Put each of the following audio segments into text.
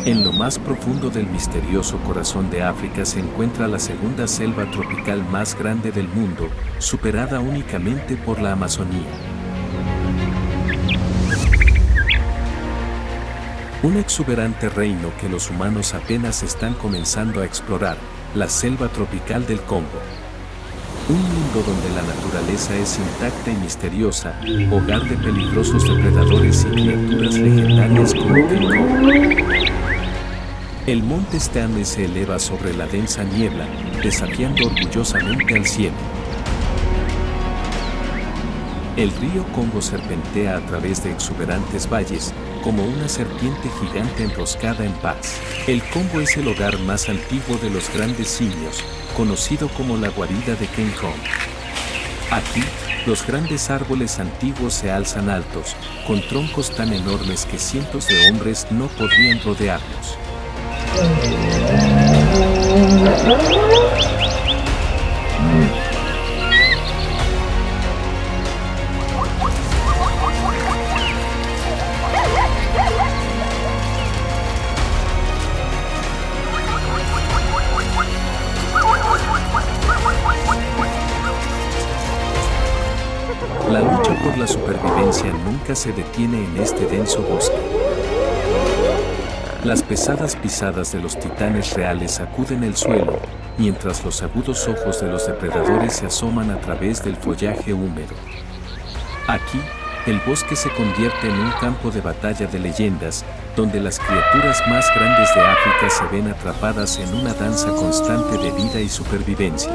En lo más profundo del misterioso corazón de África se encuentra la segunda selva tropical más grande del mundo, superada únicamente por la Amazonía. Un exuberante reino que los humanos apenas están comenzando a explorar, la selva tropical del Congo. Un mundo donde la naturaleza es intacta y misteriosa, hogar de peligrosos depredadores y criaturas legendarias como King Kong. El monte Stanley se eleva sobre la densa niebla, desafiando orgullosamente al cielo. El río Congo serpentea a través de exuberantes valles, como una serpiente gigante enroscada en paz. El Congo es el hogar más antiguo de los grandes simios, conocido como la guarida de King Kong. Aquí, los grandes árboles antiguos se alzan altos, con troncos tan enormes que cientos de hombres no podrían rodearlos. La lucha por la supervivencia nunca se detiene en este denso bosque. Las pesadas pisadas de los titanes reales sacuden el suelo, mientras los agudos ojos de los depredadores se asoman a través del follaje húmedo. Aquí, el bosque se convierte en un campo de batalla de leyendas, donde las criaturas más grandes de África se ven atrapadas en una danza constante de vida y supervivencia.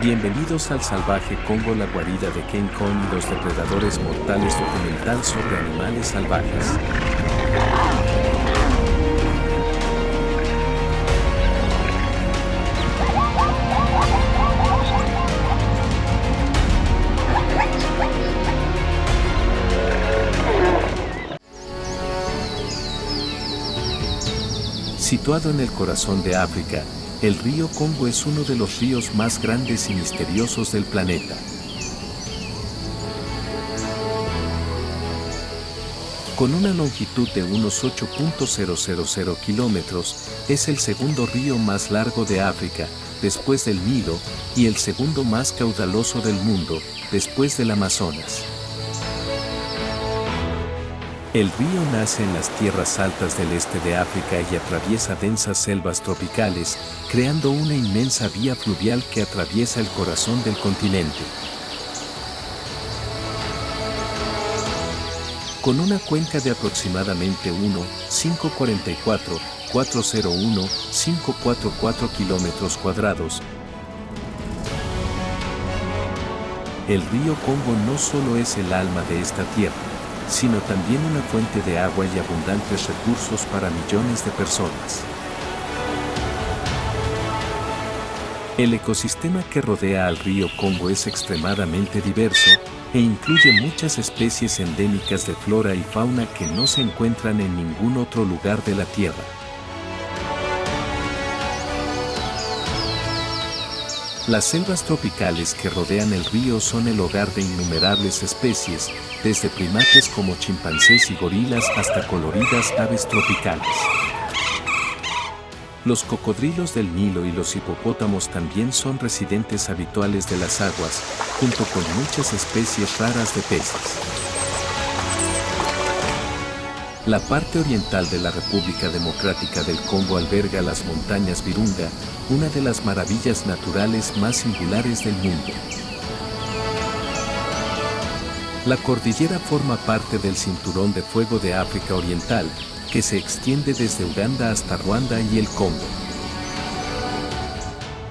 Bienvenidos al salvaje Congo, la guarida de King Kong y los depredadores mortales, documental sobre animales salvajes. Situado en el corazón de África, el río Congo es uno de los ríos más grandes y misteriosos del planeta. Con una longitud de unos 8.000 kilómetros, es el segundo río más largo de África, después del Nilo, y el segundo más caudaloso del mundo, después del Amazonas. El río nace en las tierras altas del este de África y atraviesa densas selvas tropicales, creando una inmensa vía fluvial que atraviesa el corazón del continente. Con una cuenca de aproximadamente 1,544,401,544 kilómetros cuadrados, el río Congo no solo es el alma de esta tierra, sino también una fuente de agua y abundantes recursos para millones de personas. El ecosistema que rodea al río Congo es extremadamente diverso e incluye muchas especies endémicas de flora y fauna que no se encuentran en ningún otro lugar de la Tierra. Las selvas tropicales que rodean el río son el hogar de innumerables especies, desde primates como chimpancés y gorilas hasta coloridas aves tropicales. Los cocodrilos del Nilo y los hipopótamos también son residentes habituales de las aguas, junto con muchas especies raras de peces. La parte oriental de la República Democrática del Congo alberga las montañas Virunga, una de las maravillas naturales más singulares del mundo. La cordillera forma parte del Cinturón de Fuego de África Oriental, que se extiende desde Uganda hasta Ruanda y el Congo.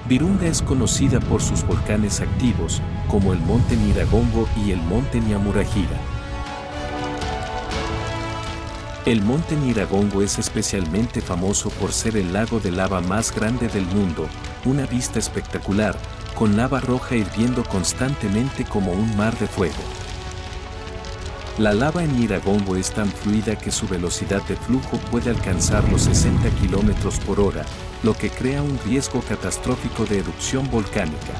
Virunga es conocida por sus volcanes activos, como el Monte Nyiragongo y el Monte Nyamurajira. El Monte Nyiragongo es especialmente famoso por ser el lago de lava más grande del mundo, una vista espectacular, con lava roja hirviendo constantemente como un mar de fuego. La lava en Nyiragongo es tan fluida que su velocidad de flujo puede alcanzar los 60 km por hora, lo que crea un riesgo catastrófico de erupción volcánica.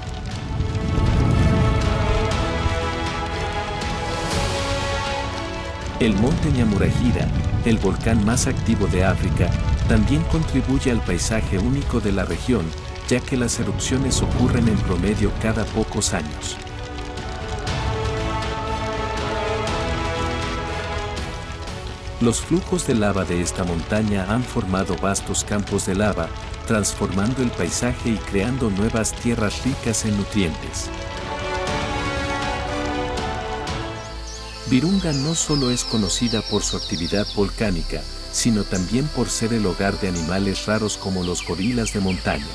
El monte Ñamurajira, el volcán más activo de África, también contribuye al paisaje único de la región, ya que las erupciones ocurren en promedio cada pocos años. Los flujos de lava de esta montaña han formado vastos campos de lava, transformando el paisaje y creando nuevas tierras ricas en nutrientes. Virunga no solo es conocida por su actividad volcánica, sino también por ser el hogar de animales raros como los gorilas de montaña.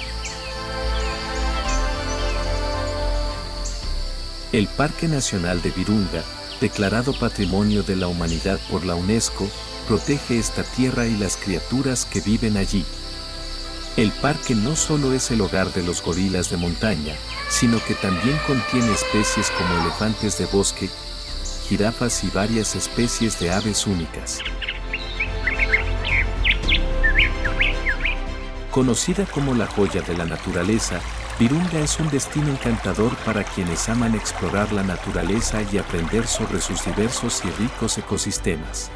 El Parque Nacional de Virunga, declarado Patrimonio de la Humanidad por la UNESCO, protege esta tierra y las criaturas que viven allí. El parque no solo es el hogar de los gorilas de montaña, sino que también contiene especies como elefantes de bosque, jirafas y varias especies de aves únicas. Conocida como la joya de la naturaleza, Virunga es un destino encantador para quienes aman explorar la naturaleza y aprender sobre sus diversos y ricos ecosistemas.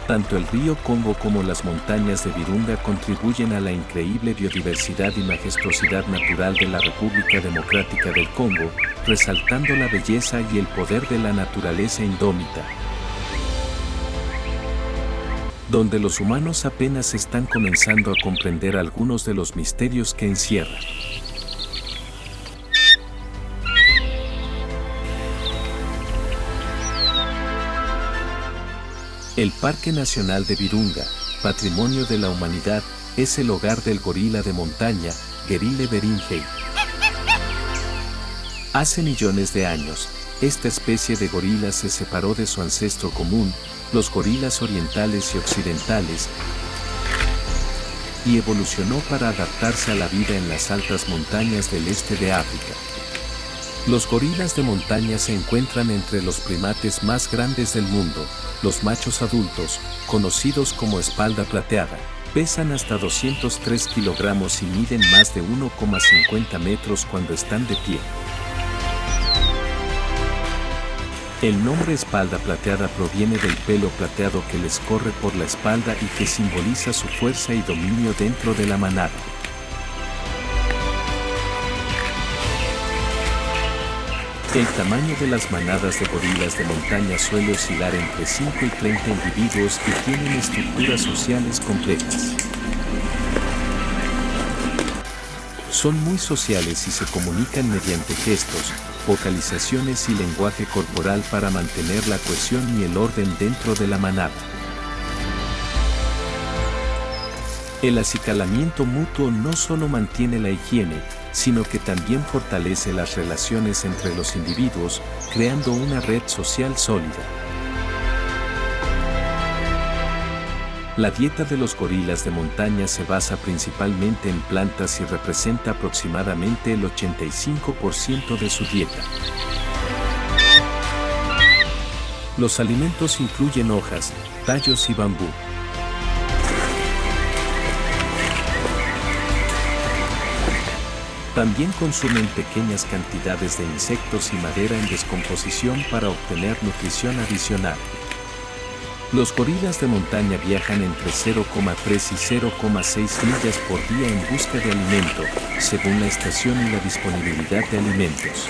Tanto el río Congo como las montañas de Virunga contribuyen a la increíble biodiversidad y majestuosidad natural de la República Democrática del Congo, resaltando la belleza y el poder de la naturaleza indómita, donde los humanos apenas están comenzando a comprender algunos de los misterios que encierra. El Parque Nacional de Virunga, Patrimonio de la Humanidad, es el hogar del gorila de montaña, Gerile Berinhei. Hace millones de años, esta especie de gorila se separó de su ancestro común, los gorilas orientales y occidentales, y evolucionó para adaptarse a la vida en las altas montañas del este de África. Los gorilas de montaña se encuentran entre los primates más grandes del mundo. Los machos adultos, conocidos como espalda plateada, pesan hasta 203 kilogramos y miden más de 1,50 metros cuando están de pie. El nombre espalda plateada proviene del pelo plateado que les corre por la espalda y que simboliza su fuerza y dominio dentro de la manada. El tamaño de las manadas de gorilas de montaña suele oscilar entre 5 y 30 individuos y tienen estructuras sociales complejas. Son muy sociales y se comunican mediante gestos, vocalizaciones y lenguaje corporal para mantener la cohesión y el orden dentro de la manada. El acicalamiento mutuo no solo mantiene la higiene, sino que también fortalece las relaciones entre los individuos, creando una red social sólida. La dieta de los gorilas de montaña se basa principalmente en plantas y representa aproximadamente el 85% de su dieta. Los alimentos incluyen hojas, tallos y bambú. También consumen pequeñas cantidades de insectos y madera en descomposición para obtener nutrición adicional. Los gorilas de montaña viajan entre 0,3 y 0,6 millas por día en busca de alimento, según la estación y la disponibilidad de alimentos.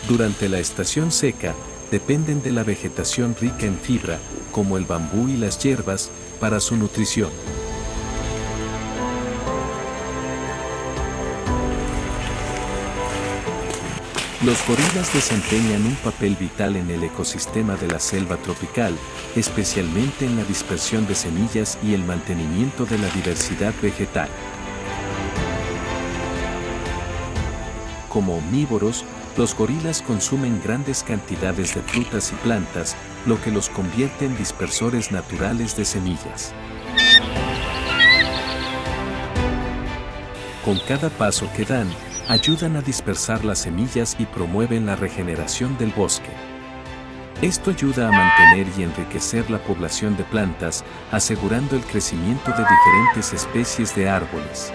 Durante la estación seca, dependen de la vegetación rica en fibra, como el bambú y las hierbas, para su nutrición. Los gorilas desempeñan un papel vital en el ecosistema de la selva tropical, especialmente en la dispersión de semillas y el mantenimiento de la diversidad vegetal. Como omnívoros, los gorilas consumen grandes cantidades de frutas y plantas, lo que los convierte en dispersores naturales de semillas. Con cada paso que dan, ayudan a dispersar las semillas y promueven la regeneración del bosque. Esto ayuda a mantener y enriquecer la población de plantas, asegurando el crecimiento de diferentes especies de árboles.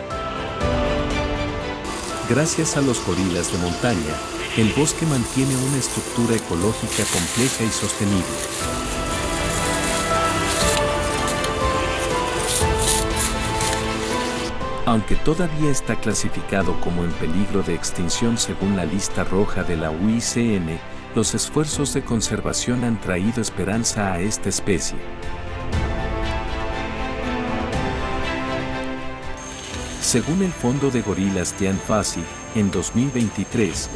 Gracias a los gorilas de montaña, el bosque mantiene una estructura ecológica compleja y sostenible. Aunque todavía está clasificado como en peligro de extinción según la lista roja de la UICN, los esfuerzos de conservación han traído esperanza a esta especie. Según el Fondo de Gorilas Dian Fossey, en 2023,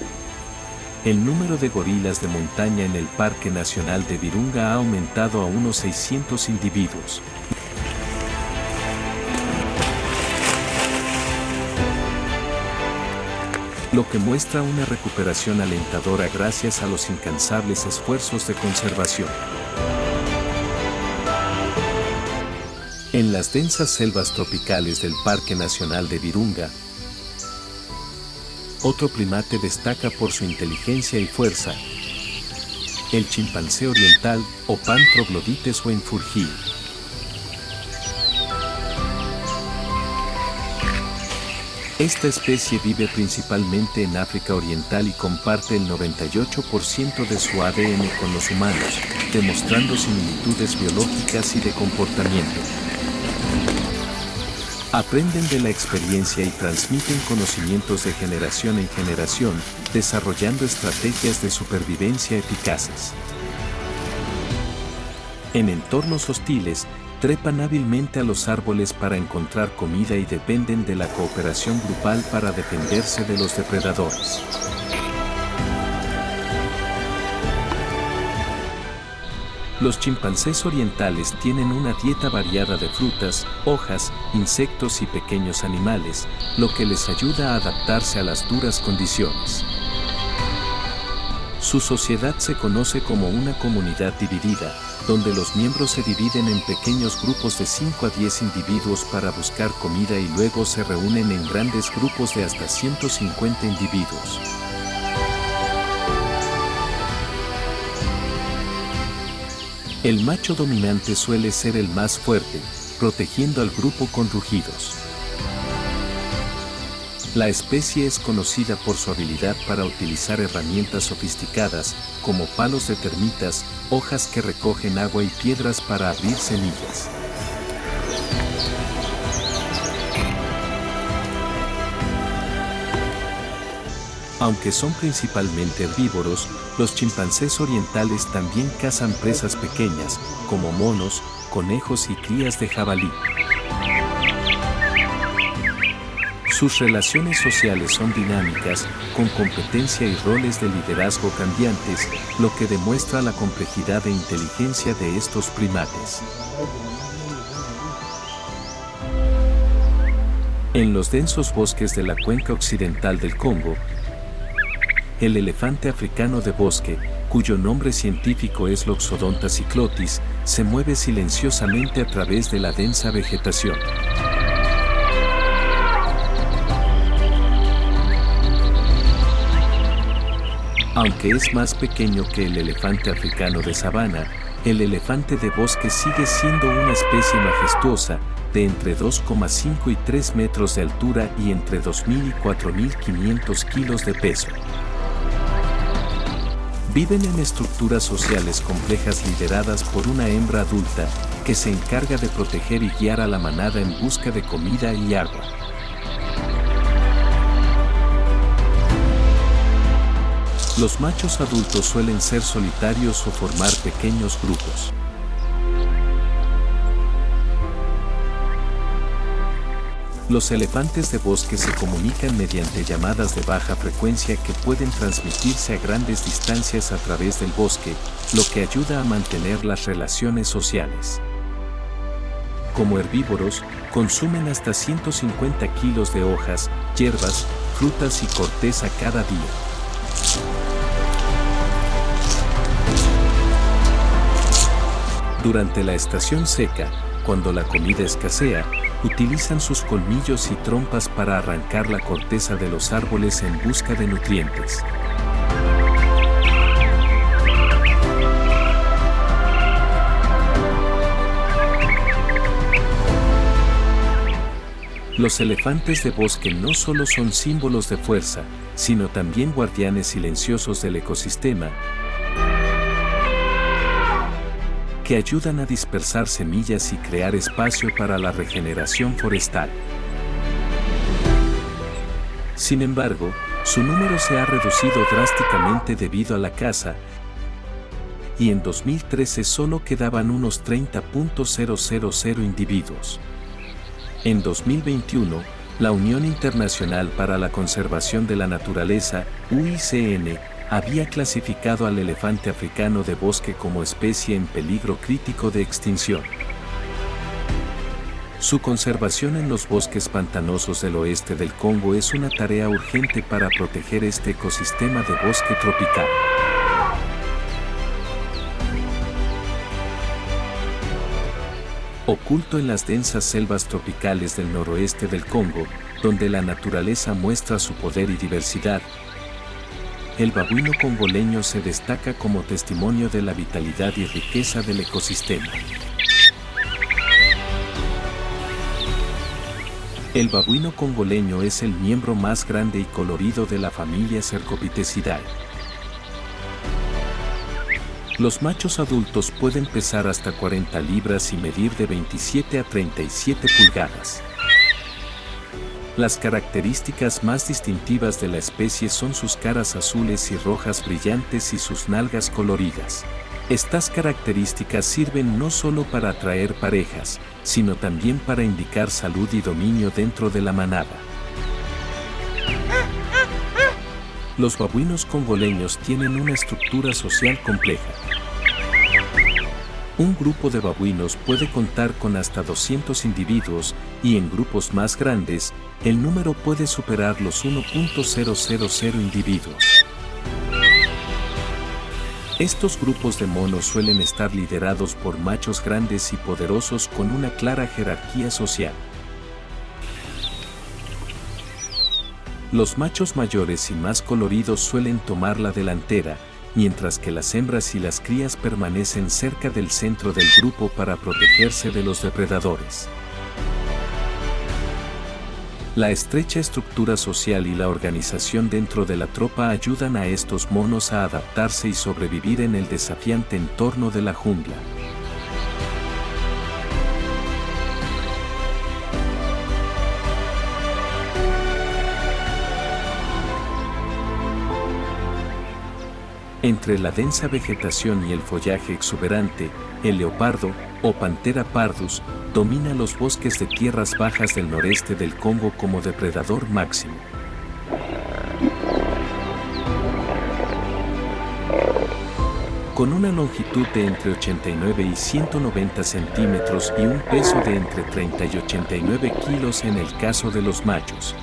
el número de gorilas de montaña en el Parque Nacional de Virunga ha aumentado a unos 600 individuos. Lo que muestra una recuperación alentadora gracias a los incansables esfuerzos de conservación. En las densas selvas tropicales del Parque Nacional de Virunga, otro primate destaca por su inteligencia y fuerza: el chimpancé oriental, Opan troglodytes weinfurgi. Esta especie vive principalmente en África Oriental y comparte el 98% de su ADN con los humanos, demostrando similitudes biológicas y de comportamiento. Aprenden de la experiencia y transmiten conocimientos de generación en generación, desarrollando estrategias de supervivencia eficaces. En entornos hostiles, trepan hábilmente a los árboles para encontrar comida y dependen de la cooperación grupal para defenderse de los depredadores. Los chimpancés orientales tienen una dieta variada de frutas, hojas, insectos y pequeños animales, lo que les ayuda a adaptarse a las duras condiciones. Su sociedad se conoce como una comunidad dividida, donde los miembros se dividen en pequeños grupos de 5 a 10 individuos para buscar comida y luego se reúnen en grandes grupos de hasta 150 individuos. El macho dominante suele ser el más fuerte, protegiendo al grupo con rugidos. La especie es conocida por su habilidad para utilizar herramientas sofisticadas, como palos de termitas, hojas que recogen agua y piedras para abrir semillas. Aunque son principalmente herbívoros, los chimpancés orientales también cazan presas pequeñas, como monos, conejos y crías de jabalí. Sus relaciones sociales son dinámicas, con competencia y roles de liderazgo cambiantes, lo que demuestra la complejidad e inteligencia de estos primates. En los densos bosques de la cuenca occidental del Congo, el elefante africano de bosque, cuyo nombre científico es Loxodonta cyclotis, se mueve silenciosamente a través de la densa vegetación. Aunque es más pequeño que el elefante africano de sabana, el elefante de bosque sigue siendo una especie majestuosa, de entre 2,5 y 3 metros de altura y entre 2.000 y 4.500 kilos de peso. Viven en estructuras sociales complejas lideradas por una hembra adulta, que se encarga de proteger y guiar a la manada en busca de comida y agua. Los machos adultos suelen ser solitarios o formar pequeños grupos. Los elefantes de bosque se comunican mediante llamadas de baja frecuencia que pueden transmitirse a grandes distancias a través del bosque, lo que ayuda a mantener las relaciones sociales. Como herbívoros, consumen hasta 150 kilos de hojas, hierbas, frutas y corteza cada día. Durante la estación seca, cuando la comida escasea, utilizan sus colmillos y trompas para arrancar la corteza de los árboles en busca de nutrientes. Los elefantes de bosque no solo son símbolos de fuerza, sino también guardianes silenciosos del ecosistema, que ayudan a dispersar semillas y crear espacio para la regeneración forestal. Sin embargo, su número se ha reducido drásticamente debido a la caza, y en 2013 solo quedaban unos 30.000 individuos. En 2021, la Unión Internacional para la Conservación de la Naturaleza, UICN, había clasificado al elefante africano de bosque como especie en peligro crítico de extinción. Su conservación en los bosques pantanosos del oeste del Congo es una tarea urgente para proteger este ecosistema de bosque tropical. Oculto en las densas selvas tropicales del noroeste del Congo, donde la naturaleza muestra su poder y diversidad, el babuino congoleño se destaca como testimonio de la vitalidad y riqueza del ecosistema. El babuino congoleño es el miembro más grande y colorido de la familia Cercopithecidae. Los machos adultos pueden pesar hasta 40 libras y medir de 27 a 37 pulgadas. Las características más distintivas de la especie son sus caras azules y rojas brillantes y sus nalgas coloridas. Estas características sirven no solo para atraer parejas, sino también para indicar salud y dominio dentro de la manada. Los babuinos congoleños tienen una estructura social compleja. Un grupo de babuinos puede contar con hasta 200 individuos y en grupos más grandes, el número puede superar los 1.000 individuos. Estos grupos de monos suelen estar liderados por machos grandes y poderosos con una clara jerarquía social. Los machos mayores y más coloridos suelen tomar la delantera, mientras que las hembras y las crías permanecen cerca del centro del grupo para protegerse de los depredadores. La estrecha estructura social y la organización dentro de la tropa ayudan a estos monos a adaptarse y sobrevivir en el desafiante entorno de la jungla. Entre la densa vegetación y el follaje exuberante, el leopardo, o Panthera pardus, domina los bosques de tierras bajas del noreste del Congo como depredador máximo. Con una longitud de entre 89 y 190 centímetros y un peso de entre 30 y 89 kilos en el caso de los machos.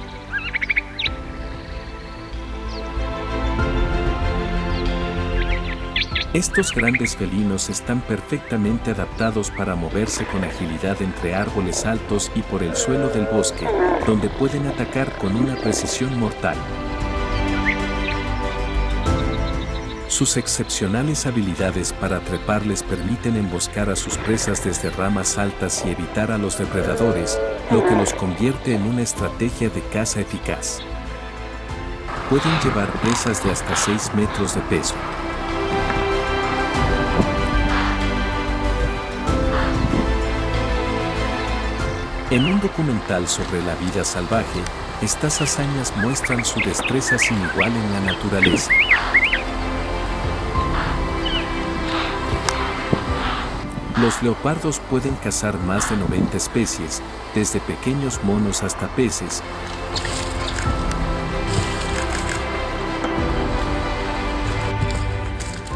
Estos grandes felinos están perfectamente adaptados para moverse con agilidad entre árboles altos y por el suelo del bosque, donde pueden atacar con una precisión mortal. Sus excepcionales habilidades para trepar les permiten emboscar a sus presas desde ramas altas y evitar a los depredadores, lo que los convierte en una estrategia de caza eficaz. Pueden llevar presas de hasta 6 metros de peso. En un documental sobre la vida salvaje, estas hazañas muestran su destreza sin igual en la naturaleza. Los leopardos pueden cazar más de 90 especies, desde pequeños monos hasta peces,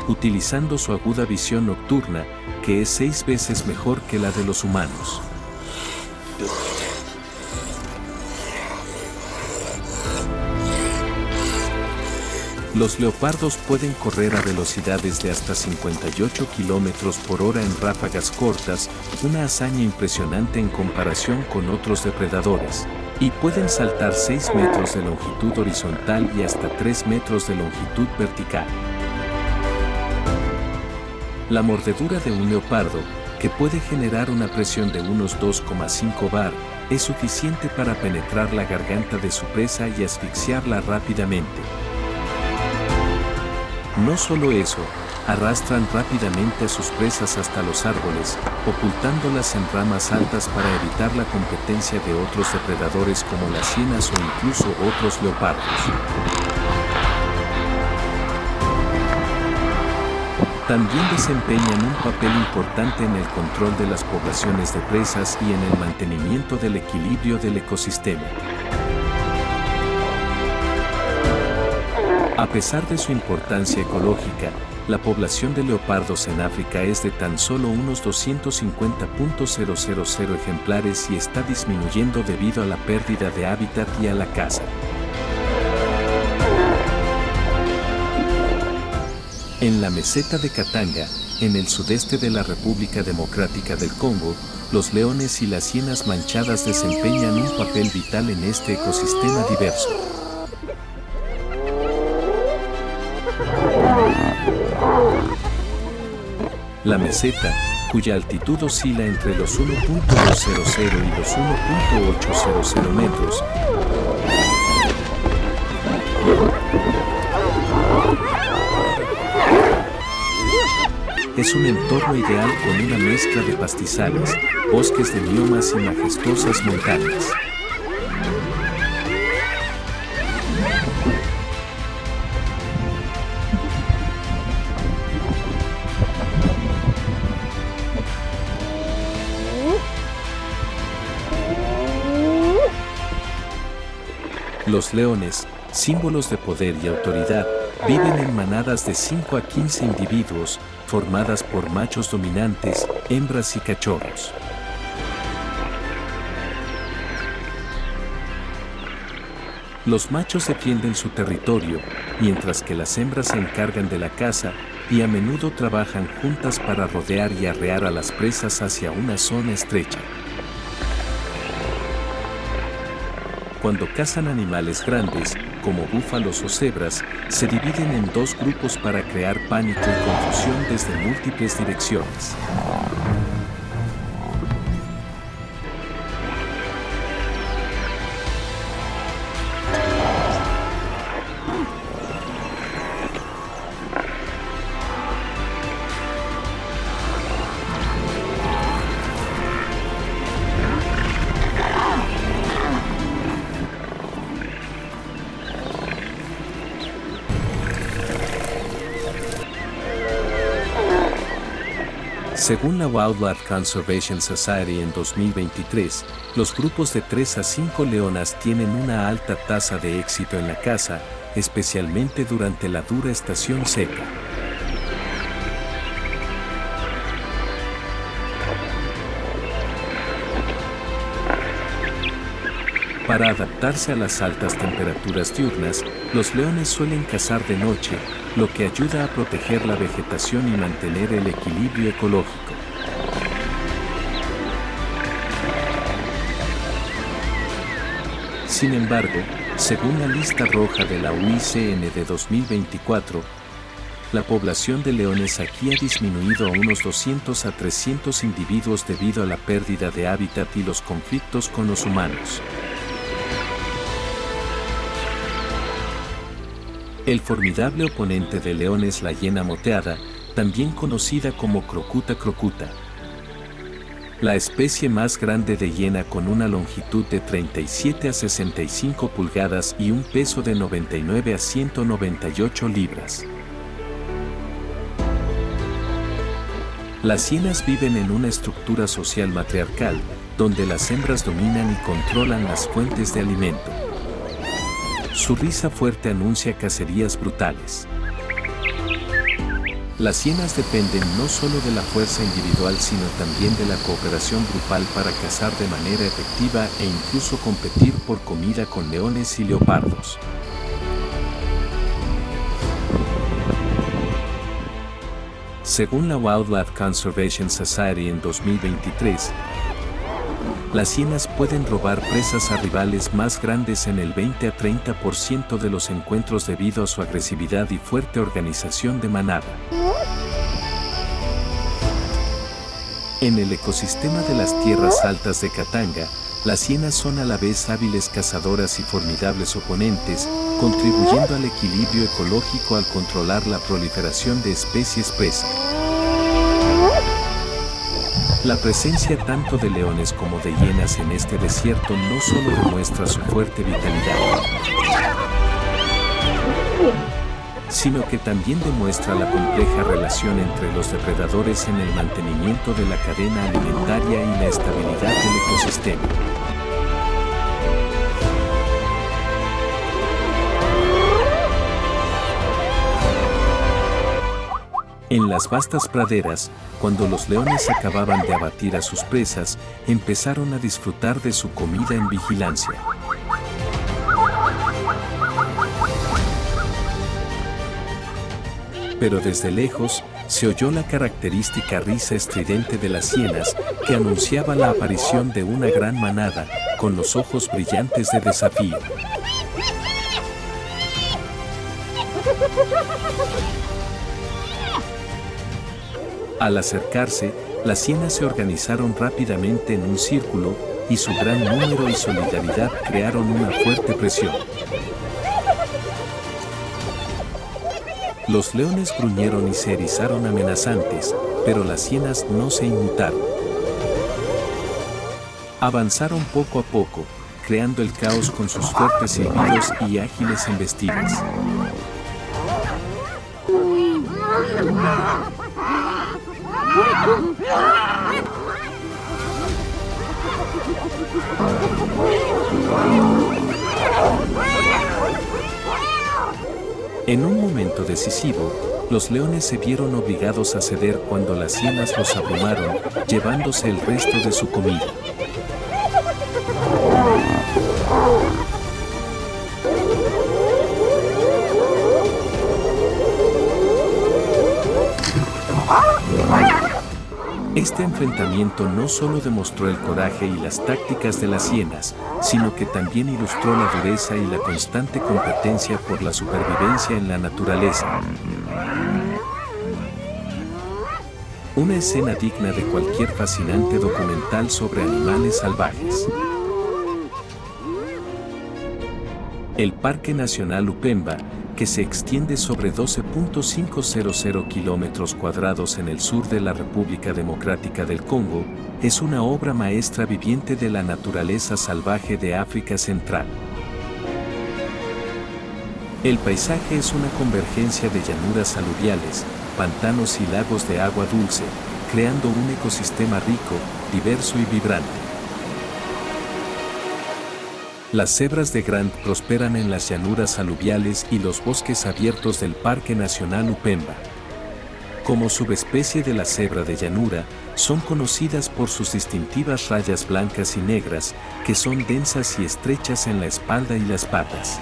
utilizando su aguda visión nocturna, que es 6 veces mejor que la de los humanos. Los leopardos pueden correr a velocidades de hasta 58 km por hora en ráfagas cortas, una hazaña impresionante en comparación con otros depredadores, y pueden saltar 6 metros de longitud horizontal y hasta 3 metros de longitud vertical. La mordedura de un leopardo, que puede generar una presión de unos 2,5 bar, es suficiente para penetrar la garganta de su presa y asfixiarla rápidamente. No solo eso, arrastran rápidamente a sus presas hasta los árboles, ocultándolas en ramas altas para evitar la competencia de otros depredadores como las hienas o incluso otros leopardos. También desempeñan un papel importante en el control de las poblaciones de presas y en el mantenimiento del equilibrio del ecosistema. A pesar de su importancia ecológica, la población de leopardos en África es de tan solo unos 250.000 ejemplares y está disminuyendo debido a la pérdida de hábitat y a la caza. En la meseta de Katanga, en el sudeste de la República Democrática del Congo, los leones y las hienas manchadas desempeñan un papel vital en este ecosistema diverso. La meseta, cuya altitud oscila entre los 1.200 y los 1.800 metros, es un entorno ideal con una mezcla de pastizales, bosques de biomas y majestuosas montañas. Los leones, símbolos de poder y autoridad, viven en manadas de 5 a 15 individuos, formadas por machos dominantes, hembras y cachorros. Los machos defienden su territorio, mientras que las hembras se encargan de la caza y a menudo trabajan juntas para rodear y arrear a las presas hacia una zona estrecha. Cuando cazan animales grandes, como búfalos o cebras, se dividen en dos grupos para crear pánico y confusión desde múltiples direcciones. Según la Wildlife Conservation Society en 2023, los grupos de 3 a 5 leonas tienen una alta tasa de éxito en la caza, especialmente durante la dura estación seca. Para adaptarse a las altas temperaturas diurnas, los leones suelen cazar de noche, lo que ayuda a proteger la vegetación y mantener el equilibrio ecológico. Sin embargo, según la lista roja de la UICN de 2024, la población de leones aquí ha disminuido a unos 200 a 300 individuos debido a la pérdida de hábitat y los conflictos con los humanos. El formidable oponente de león es la hiena moteada, también conocida como crocuta crocuta. La especie más grande de hiena con una longitud de 37 a 65 pulgadas y un peso de 99 a 198 libras. Las hienas viven en una estructura social matriarcal, donde las hembras dominan y controlan las fuentes de alimento. Su risa fuerte anuncia cacerías brutales. Las hienas dependen no solo de la fuerza individual sino también de la cooperación grupal para cazar de manera efectiva e incluso competir por comida con leones y leopardos. Según la Wildlife Conservation Society en 2023, las hienas pueden robar presas a rivales más grandes en el 20 a 30% de los encuentros debido a su agresividad y fuerte organización de manada. En el ecosistema de las tierras altas de Katanga, Las hienas son a la vez hábiles cazadoras y formidables oponentes, contribuyendo al equilibrio ecológico al controlar la proliferación de especies presa. La presencia tanto de leones como de hienas en este desierto no solo demuestra su fuerte vitalidad, sino que también demuestra la compleja relación entre los depredadores en el mantenimiento de la cadena alimentaria y la estabilidad del ecosistema. En las vastas praderas, cuando los leones acababan de abatir a sus presas, empezaron a disfrutar de su comida en vigilancia. Pero desde lejos, se oyó la característica risa estridente de las hienas, que anunciaba la aparición de una gran manada, con los ojos brillantes de desafío. Al acercarse, las hienas se organizaron rápidamente en un círculo, y su gran número y solidaridad crearon una fuerte presión. Los leones gruñeron y se erizaron amenazantes, pero las hienas no se inmutaron. Avanzaron poco a poco, creando el caos con sus fuertes silbidos y ágiles embestidas. En un momento decisivo, los leones se vieron obligados a ceder cuando las hienas los abrumaron, llevándose el resto de su comida. Este enfrentamiento no solo demostró el coraje y las tácticas de las hienas, sino que también ilustró la dureza y la constante competencia por la supervivencia en la naturaleza. Una escena digna de cualquier fascinante documental sobre animales salvajes. El Parque Nacional Upemba, que se extiende sobre 12.500 kilómetros cuadrados en el sur de la República Democrática del Congo, es una obra maestra viviente de la naturaleza salvaje de África Central. El paisaje es una convergencia de llanuras aluviales, pantanos y lagos de agua dulce, creando un ecosistema rico, diverso y vibrante. Las cebras de Grant prosperan en las llanuras aluviales y los bosques abiertos del Parque Nacional Upemba. Como subespecie de la cebra de llanura, son conocidas por sus distintivas rayas blancas y negras, que son densas y estrechas en la espalda y las patas.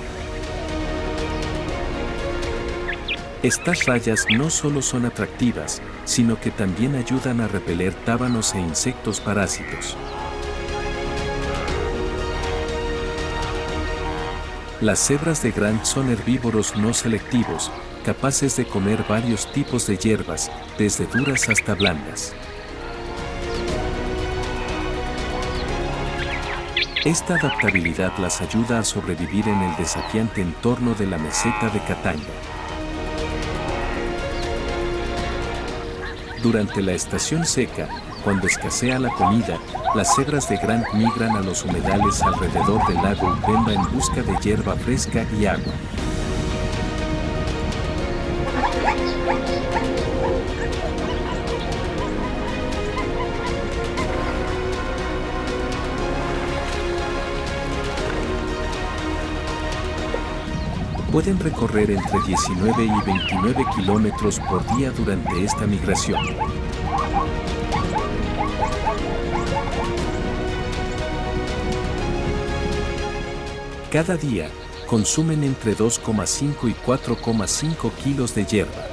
Estas rayas no solo son atractivas, sino que también ayudan a repeler tábanos e insectos parásitos. Las cebras de Grant son herbívoros no selectivos, capaces de comer varios tipos de hierbas, desde duras hasta blandas. Esta adaptabilidad las ayuda a sobrevivir en el desafiante entorno de la meseta de Katanga. Durante la estación seca, cuando escasea la comida, las cebras de Grant migran a los humedales alrededor del lago Upemba en busca de hierba fresca y agua. Pueden recorrer entre 19 y 29 kilómetros por día durante esta migración. Cada día, consumen entre 2,5 y 4,5 kilos de hierba.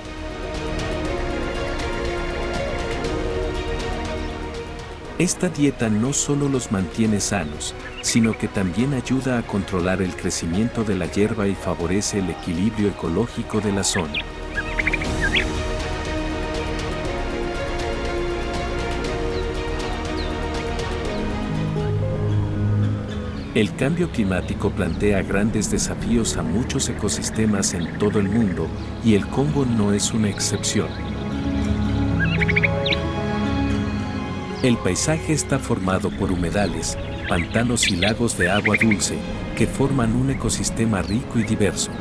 Esta dieta no solo los mantiene sanos, sino que también ayuda a controlar el crecimiento de la hierba y favorece el equilibrio ecológico de la zona. El cambio climático plantea grandes desafíos a muchos ecosistemas en todo el mundo, y el Congo no es una excepción. El paisaje está formado por humedales, pantanos y lagos de agua dulce, que forman un ecosistema rico y diverso.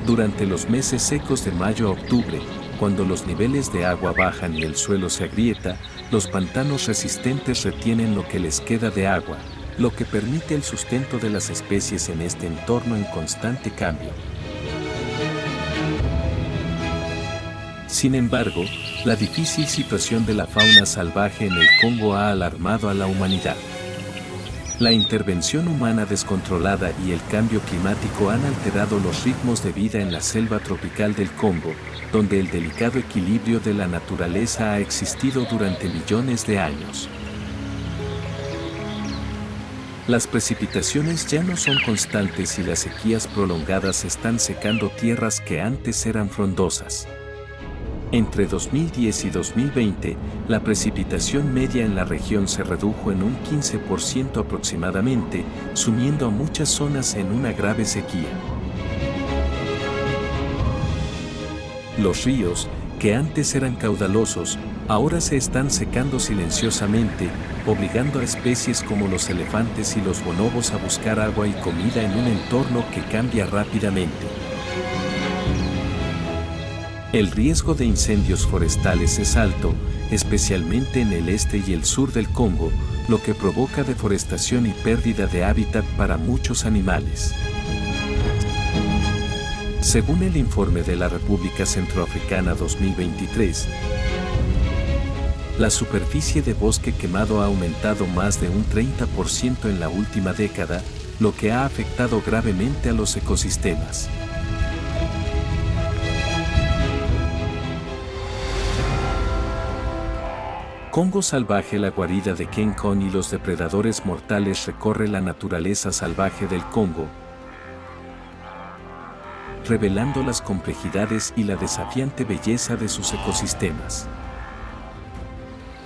Durante los meses secos de mayo a octubre, cuando los niveles de agua bajan y el suelo se agrieta, los pantanos resistentes retienen lo que les queda de agua, lo que permite el sustento de las especies en este entorno en constante cambio. Sin embargo, la difícil situación de la fauna salvaje en el Congo ha alarmado a la humanidad. La intervención humana descontrolada y el cambio climático han alterado los ritmos de vida en la selva tropical del Congo, donde el delicado equilibrio de la naturaleza ha existido durante millones de años. Las precipitaciones ya no son constantes y las sequías prolongadas están secando tierras que antes eran frondosas. Entre 2010 y 2020, la precipitación media en la región se redujo en un 15% aproximadamente, sumiendo a muchas zonas en una grave sequía. Los ríos, que antes eran caudalosos, ahora se están secando silenciosamente, obligando a especies como los elefantes y los bonobos a buscar agua y comida en un entorno que cambia rápidamente. El riesgo de incendios forestales es alto, especialmente en el este y el sur del Congo, lo que provoca deforestación y pérdida de hábitat para muchos animales. Según el informe de la República Centroafricana 2023, la superficie de bosque quemado ha aumentado más de un 30% en la última década, lo que ha afectado gravemente a los ecosistemas. Congo salvaje. La guarida de King Kong y los depredadores mortales recorre la naturaleza salvaje del Congo, revelando las complejidades y la desafiante belleza de sus ecosistemas.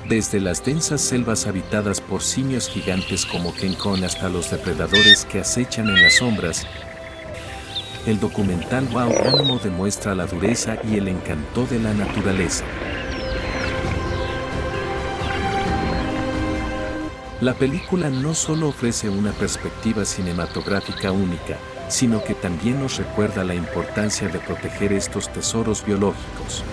Desde las densas selvas habitadas por simios gigantes como King Kong hasta los depredadores que acechan en las sombras, el documental Wild Animal demuestra la dureza y el encanto de la naturaleza. La película no solo ofrece una perspectiva cinematográfica única, sino que también nos recuerda la importancia de proteger estos tesoros biológicos.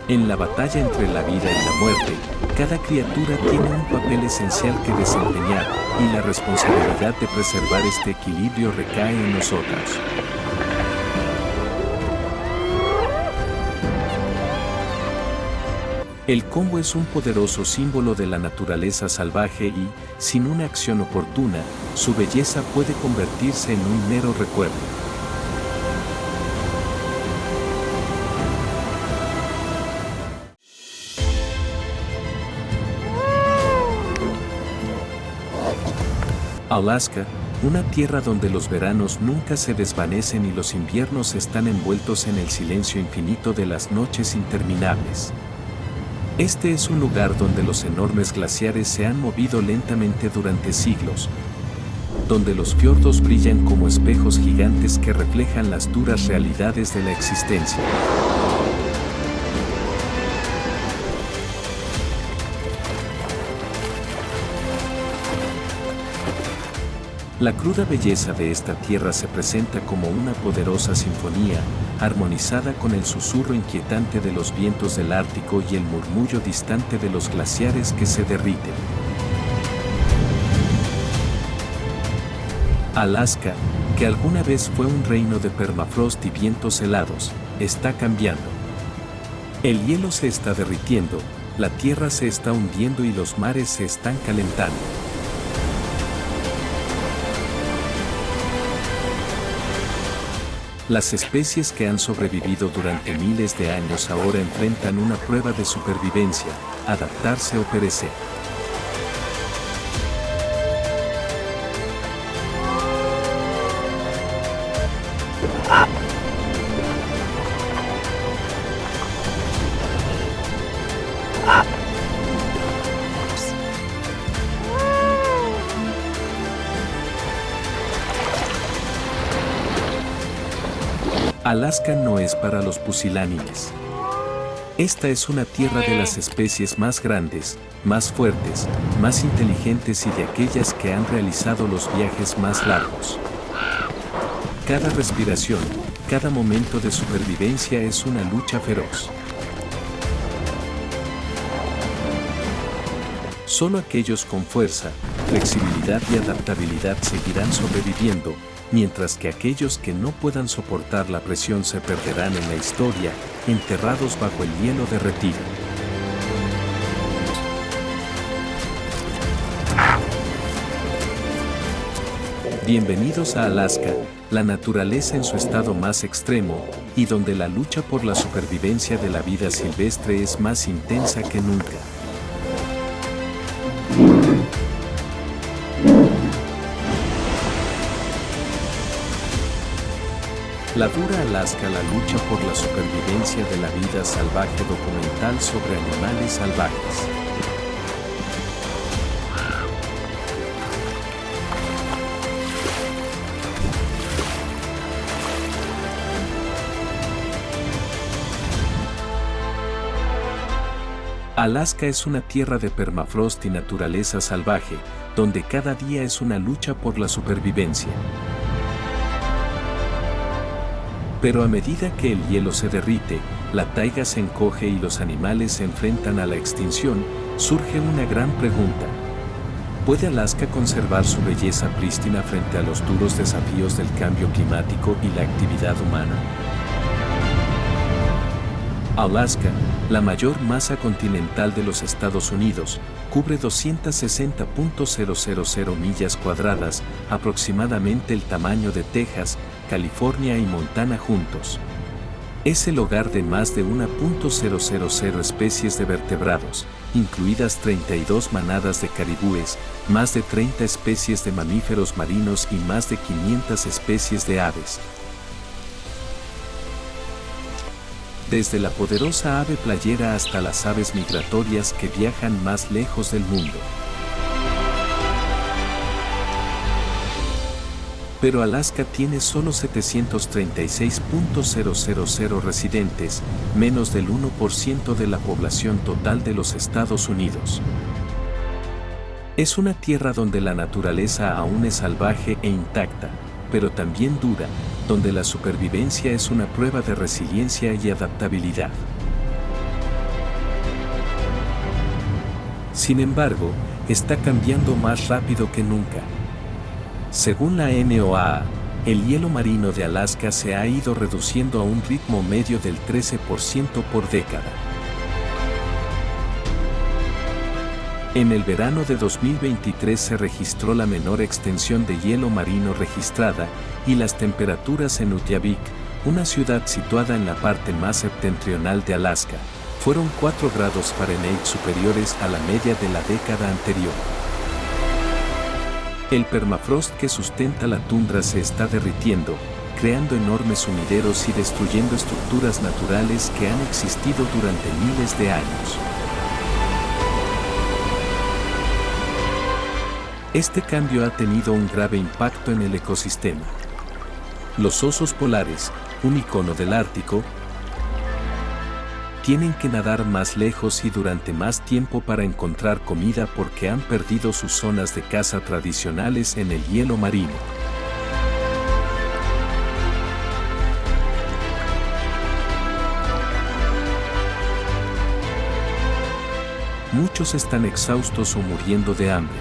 En la batalla entre la vida y la muerte, cada criatura tiene un papel esencial que desempeñar, y la responsabilidad de preservar este equilibrio recae en nosotros. El Congo es un poderoso símbolo de la naturaleza salvaje y, sin una acción oportuna, su belleza puede convertirse en un mero recuerdo. Alaska, una tierra donde los veranos nunca se desvanecen y los inviernos están envueltos en el silencio infinito de las noches interminables. Este es un lugar donde los enormes glaciares se han movido lentamente durante siglos, donde los fiordos brillan como espejos gigantes que reflejan las duras realidades de la existencia. La cruda belleza de esta tierra se presenta como una poderosa sinfonía, armonizada con el susurro inquietante de los vientos del Ártico y el murmullo distante de los glaciares que se derriten. Alaska, que alguna vez fue un reino de permafrost y vientos helados, está cambiando. El hielo se está derritiendo, la tierra se está hundiendo y los mares se están calentando. Las especies que han sobrevivido durante miles de años ahora enfrentan una prueba de supervivencia, adaptarse o perecer. Alaska no es para los pusilánimes. Esta es una tierra de las especies más grandes, más fuertes, más inteligentes y de aquellas que han realizado los viajes más largos. Cada respiración, cada momento de supervivencia es una lucha feroz. Solo aquellos con fuerza, flexibilidad y adaptabilidad seguirán sobreviviendo, mientras que aquellos que no puedan soportar la presión se perderán en la historia, enterrados bajo el hielo derretido. Bienvenidos a Alaska, la naturaleza en su estado más extremo, y donde la lucha por la supervivencia de la vida silvestre es más intensa que nunca. La dura Alaska, la lucha por la supervivencia de la vida salvaje, documental sobre animales salvajes. Alaska es una tierra de permafrost y naturaleza salvaje, donde cada día es una lucha por la supervivencia. Pero a medida que el hielo se derrite, la taiga se encoge y los animales se enfrentan a la extinción, surge una gran pregunta. ¿Puede Alaska conservar su belleza prístina frente a los duros desafíos del cambio climático y la actividad humana? Alaska, la mayor masa continental de los Estados Unidos, cubre 260.000 millas cuadradas, aproximadamente el tamaño de Texas, California y Montana juntos. Es el hogar de más de 1.000 especies de vertebrados, incluidas 32 manadas de caribúes, más de 30 especies de mamíferos marinos y más de 500 especies de aves. Desde la poderosa ave playera hasta las aves migratorias que viajan más lejos del mundo. Pero Alaska tiene solo 736.000 residentes, menos del 1% de la población total de los Estados Unidos. Es una tierra donde la naturaleza aún es salvaje e intacta, pero también dura, donde la supervivencia es una prueba de resiliencia y adaptabilidad. Sin embargo, está cambiando más rápido que nunca. Según la NOAA, el hielo marino de Alaska se ha ido reduciendo a un ritmo medio del 13% por década. En el verano de 2023 se registró la menor extensión de hielo marino registrada, y las temperaturas en Utqiagvik, una ciudad situada en la parte más septentrional de Alaska, fueron 4 grados Fahrenheit superiores a la media de la década anterior. El permafrost que sustenta la tundra se está derritiendo, creando enormes sumideros y destruyendo estructuras naturales que han existido durante miles de años. Este cambio ha tenido un grave impacto en el ecosistema. Los osos polares, un icono del Ártico, tienen que nadar más lejos y durante más tiempo para encontrar comida porque han perdido sus zonas de caza tradicionales en el hielo marino. Muchos están exhaustos o muriendo de hambre.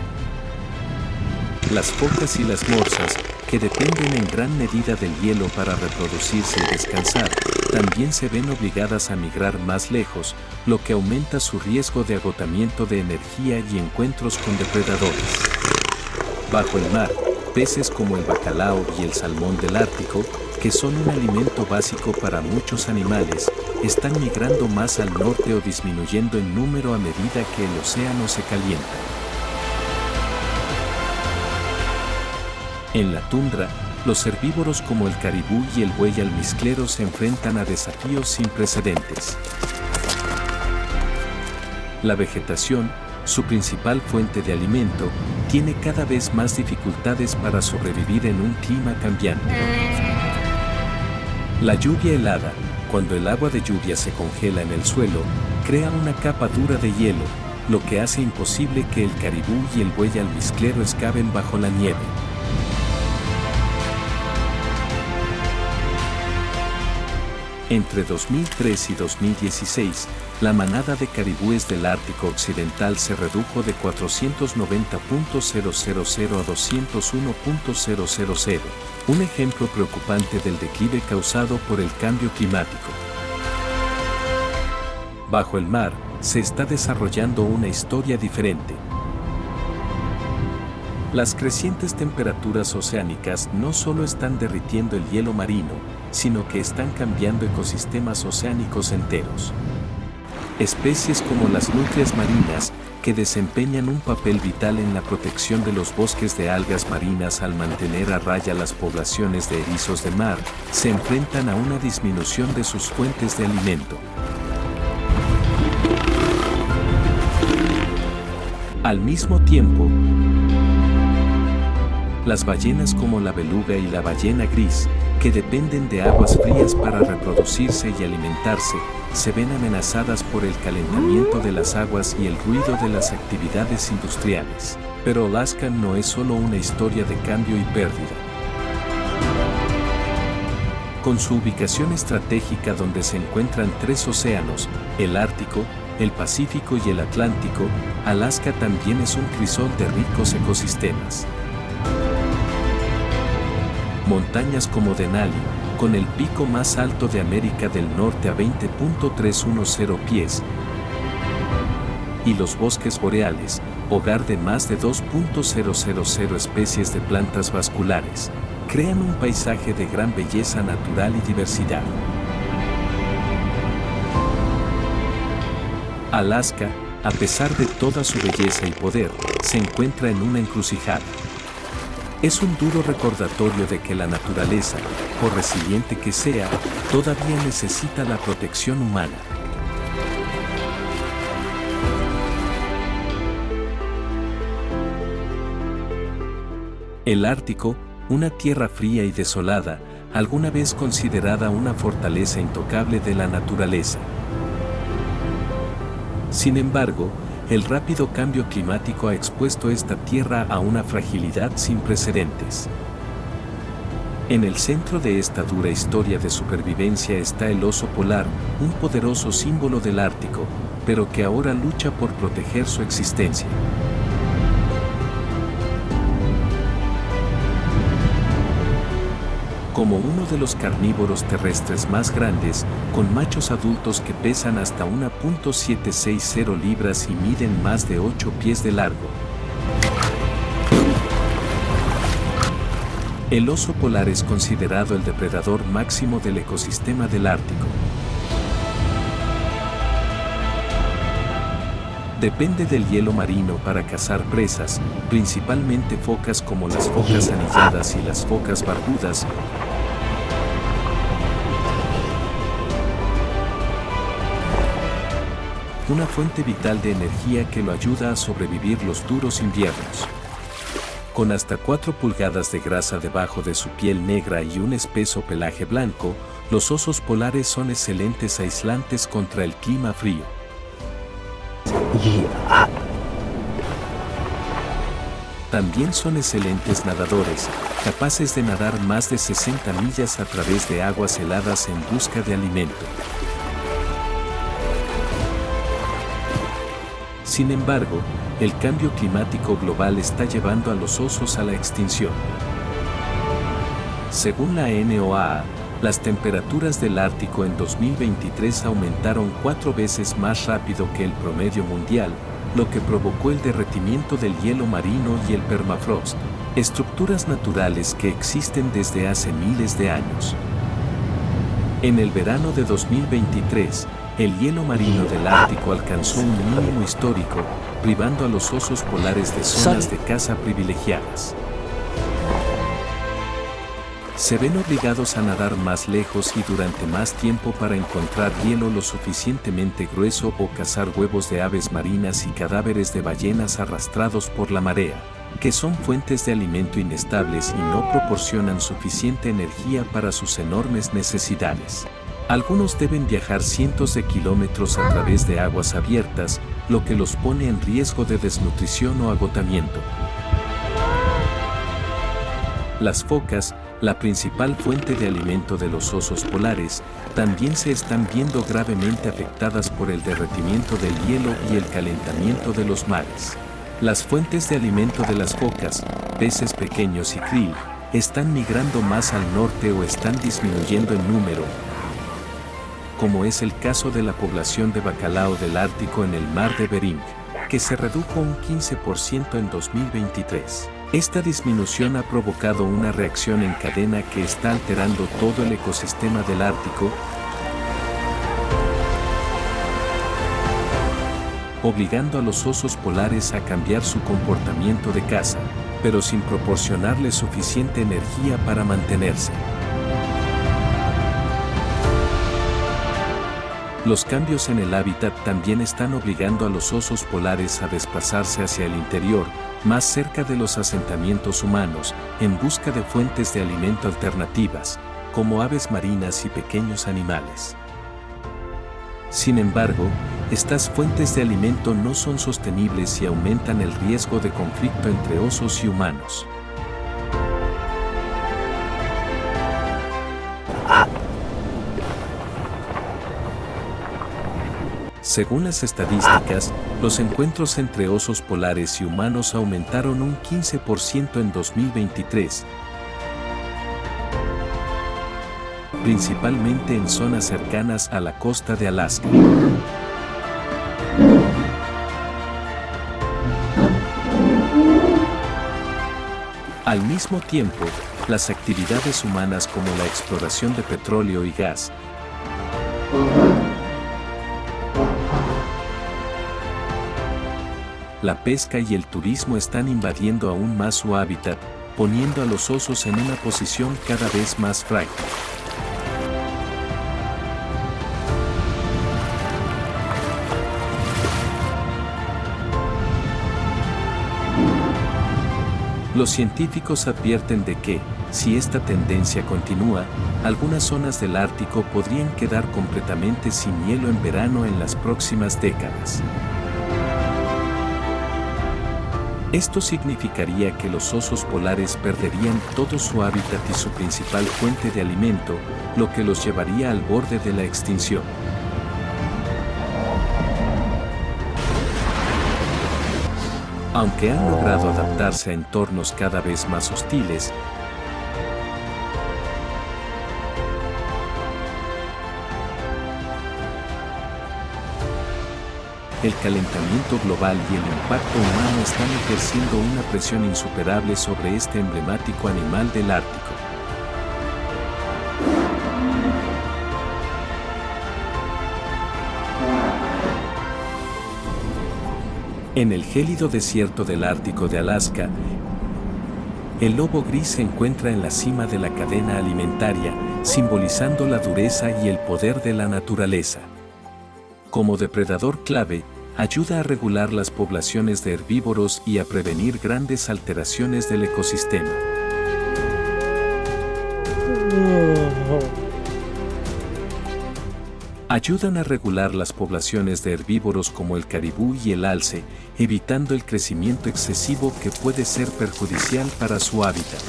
Las focas y las morsas, que dependen en gran medida del hielo para reproducirse y descansar, también se ven obligadas a migrar más lejos, lo que aumenta su riesgo de agotamiento de energía y encuentros con depredadores. Bajo el mar, peces como el bacalao y el salmón del Ártico, que son un alimento básico para muchos animales, están migrando más al norte o disminuyendo en número a medida que el océano se calienta. En la tundra, los herbívoros como el caribú y el buey almizclero se enfrentan a desafíos sin precedentes. La vegetación, su principal fuente de alimento, tiene cada vez más dificultades para sobrevivir en un clima cambiante. La lluvia helada, cuando el agua de lluvia se congela en el suelo, crea una capa dura de hielo, lo que hace imposible que el caribú y el buey almizclero excaven bajo la nieve. Entre 2003 y 2016, la manada de caribúes del Ártico Occidental se redujo de 490.000 a 201.000, un ejemplo preocupante del declive causado por el cambio climático. Bajo el mar, se está desarrollando una historia diferente. Las crecientes temperaturas oceánicas no solo están derritiendo el hielo marino, sino que están cambiando ecosistemas oceánicos enteros. Especies como las nutrias marinas, que desempeñan un papel vital en la protección de los bosques de algas marinas al mantener a raya las poblaciones de erizos de mar, se enfrentan a una disminución de sus fuentes de alimento. Al mismo tiempo, las ballenas como la beluga y la ballena gris, que dependen de aguas frías para reproducirse y alimentarse, se ven amenazadas por el calentamiento de las aguas y el ruido de las actividades industriales. Pero Alaska no es solo una historia de cambio y pérdida. Con su ubicación estratégica donde se encuentran tres océanos, el Ártico, el Pacífico y el Atlántico, Alaska también es un crisol de ricos ecosistemas. Montañas como Denali, con el pico más alto de América del Norte a 20.310 pies, y los bosques boreales, hogar de más de 2.000 especies de plantas vasculares, crean un paisaje de gran belleza natural y diversidad. Alaska, a pesar de toda su belleza y poder, se encuentra en una encrucijada. Es un duro recordatorio de que la naturaleza, por resiliente que sea, todavía necesita la protección humana. El Ártico, una tierra fría y desolada, alguna vez considerada una fortaleza intocable de la naturaleza. Sin embargo, el rápido cambio climático ha expuesto esta tierra a una fragilidad sin precedentes. En el centro de esta dura historia de supervivencia está el oso polar, un poderoso símbolo del Ártico, pero que ahora lucha por proteger su existencia. Como uno de los carnívoros terrestres más grandes, con machos adultos que pesan hasta 1.760 libras y miden más de 8 pies de largo. El oso polar es considerado el depredador máximo del ecosistema del Ártico. Depende del hielo marino para cazar presas, principalmente focas como las focas anilladas y las focas barbudas. Una fuente vital de energía que lo ayuda a sobrevivir los duros inviernos. Con hasta 4 pulgadas de grasa debajo de su piel negra y un espeso pelaje blanco, los osos polares son excelentes aislantes contra el clima frío. También son excelentes nadadores, capaces de nadar más de 60 millas a través de aguas heladas en busca de alimento. Sin embargo, el cambio climático global está llevando a los osos a la extinción. Según la NOAA, las temperaturas del Ártico en 2023 aumentaron 4 veces más rápido que el promedio mundial, lo que provocó el derretimiento del hielo marino y el permafrost, estructuras naturales que existen desde hace miles de años. En el verano de 2023, el hielo marino del Ártico alcanzó un mínimo histórico, privando a los osos polares de zonas de caza privilegiadas. Se ven obligados a nadar más lejos y durante más tiempo para encontrar hielo lo suficientemente grueso o cazar huevos de aves marinas y cadáveres de ballenas arrastrados por la marea. que son fuentes de alimento inestables y no proporcionan suficiente energía para sus enormes necesidades. Algunos deben viajar cientos de kilómetros a través de aguas abiertas, lo que los pone en riesgo de desnutrición o agotamiento. Las focas, la principal fuente de alimento de los osos polares, también se están viendo gravemente afectadas por el derretimiento del hielo y el calentamiento de los mares. Las fuentes de alimento de las focas, peces pequeños y krill, están migrando más al norte o están disminuyendo en número, como es el caso de la población de bacalao del Ártico en el mar de Bering, que se redujo un 15% en 2023. Esta disminución ha provocado una reacción en cadena que está alterando todo el ecosistema del Ártico, obligando a los osos polares a cambiar su comportamiento de caza, pero sin proporcionarles suficiente energía para mantenerse. Los cambios en el hábitat también están obligando a los osos polares a desplazarse hacia el interior, más cerca de los asentamientos humanos, en busca de fuentes de alimento alternativas, como aves marinas y pequeños animales. Sin embargo, estas fuentes de alimento no son sostenibles y aumentan el riesgo de conflicto entre osos y humanos. Según las estadísticas, los encuentros entre osos polares y humanos aumentaron un 15% en 2023, principalmente en zonas cercanas a la costa de Alaska. Al mismo tiempo, las actividades humanas como la exploración de petróleo y gas, la pesca y el turismo están invadiendo aún más su hábitat, poniendo a los osos en una posición cada vez más frágil. Los científicos advierten de que, si esta tendencia continúa, algunas zonas del Ártico podrían quedar completamente sin hielo en verano en las próximas décadas. Esto significaría que los osos polares perderían todo su hábitat y su principal fuente de alimento, lo que los llevaría al borde de la extinción. Aunque han logrado adaptarse a entornos cada vez más hostiles, el calentamiento global y el impacto humano están ejerciendo una presión insuperable sobre este emblemático animal del Ártico. En el gélido desierto del Ártico de Alaska, el lobo gris se encuentra en la cima de la cadena alimentaria, simbolizando la dureza y el poder de la naturaleza. Como depredador clave, ayuda a regular las poblaciones de herbívoros y a prevenir grandes alteraciones del ecosistema. Ayudan a regular las poblaciones de herbívoros como el caribú y el alce, evitando el crecimiento excesivo que puede ser perjudicial para su hábitat.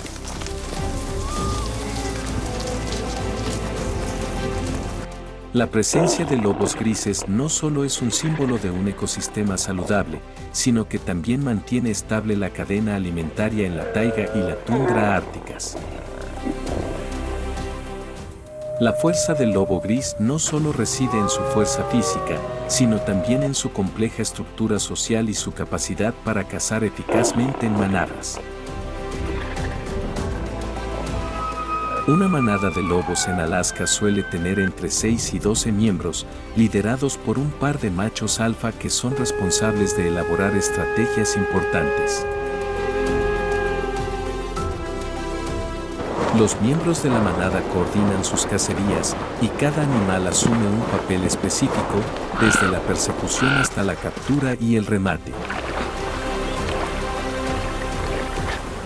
La presencia de lobos grises no solo es un símbolo de un ecosistema saludable, sino que también mantiene estable la cadena alimentaria en la taiga y la tundra árticas. La fuerza del lobo gris no solo reside en su fuerza física, sino también en su compleja estructura social y su capacidad para cazar eficazmente en manadas. Una manada de lobos en Alaska suele tener entre 6 y 12 miembros, liderados por un par de machos alfa que son responsables de elaborar estrategias importantes. Los miembros de la manada coordinan sus cacerías y cada animal asume un papel específico, desde la persecución hasta la captura y el remate.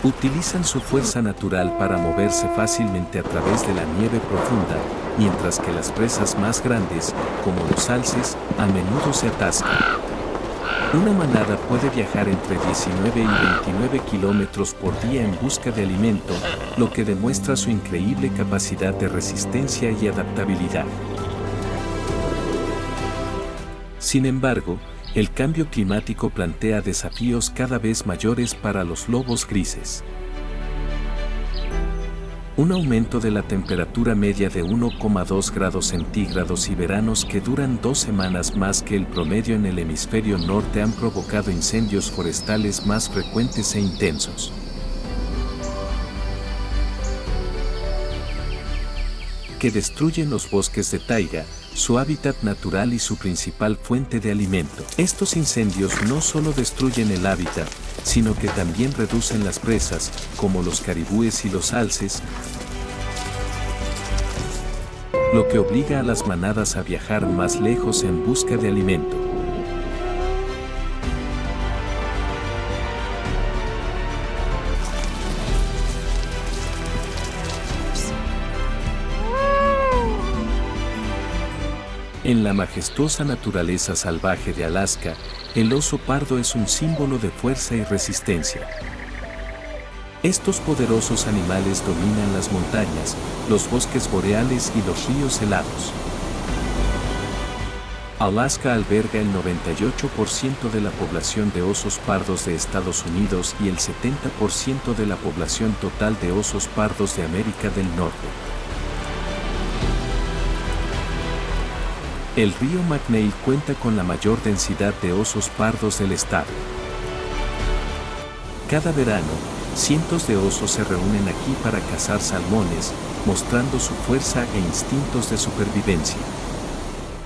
Utilizan su fuerza natural para moverse fácilmente a través de la nieve profunda, mientras que las presas más grandes, como los alces, a menudo se atascan. Una manada puede viajar entre 19 y 29 kilómetros por día en busca de alimento, lo que demuestra su increíble capacidad de resistencia y adaptabilidad. Sin embargo, el cambio climático plantea desafíos cada vez mayores para los lobos grises. Un aumento de la temperatura media de 1,2 grados centígrados y veranos que duran 2 semanas más que el promedio en el hemisferio norte han provocado incendios forestales más frecuentes e intensos. Que destruyen los bosques de taiga, su hábitat natural y su principal fuente de alimento. Estos incendios no solo destruyen el hábitat, sino que también reducen las presas, como los caribúes y los alces, lo que obliga a las manadas a viajar más lejos en busca de alimento. En la majestuosa naturaleza salvaje de Alaska, el oso pardo es un símbolo de fuerza y resistencia. Estos poderosos animales dominan las montañas, los bosques boreales y los ríos helados. Alaska alberga el 98% de la población de osos pardos de Estados Unidos y el 70% de la población total de osos pardos de América del Norte. El río McNeil cuenta con la mayor densidad de osos pardos del estado. Cada verano, cientos de osos se reúnen aquí para cazar salmones, mostrando su fuerza e instintos de supervivencia.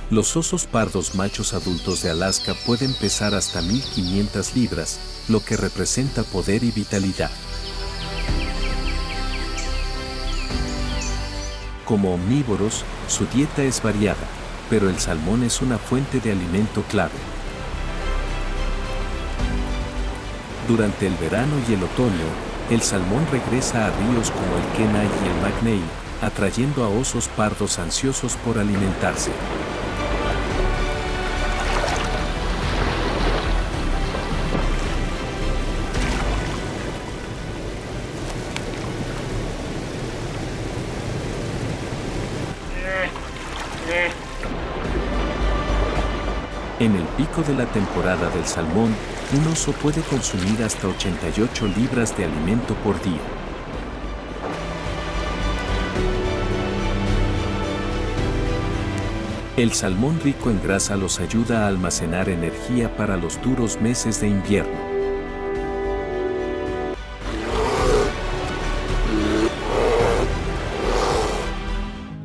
Los osos pardos machos adultos de Alaska pueden pesar hasta 1.500 libras, lo que representa poder y vitalidad. Como omnívoros, su dieta es variada, pero el salmón es una fuente de alimento clave. Durante el verano y el otoño, el salmón regresa a ríos como el Kenai y el McNeil, atrayendo a osos pardos ansiosos por alimentarse. En el pico de la temporada del salmón, un oso puede consumir hasta 88 libras de alimento por día. El salmón rico en grasa los ayuda a almacenar energía para los duros meses de invierno.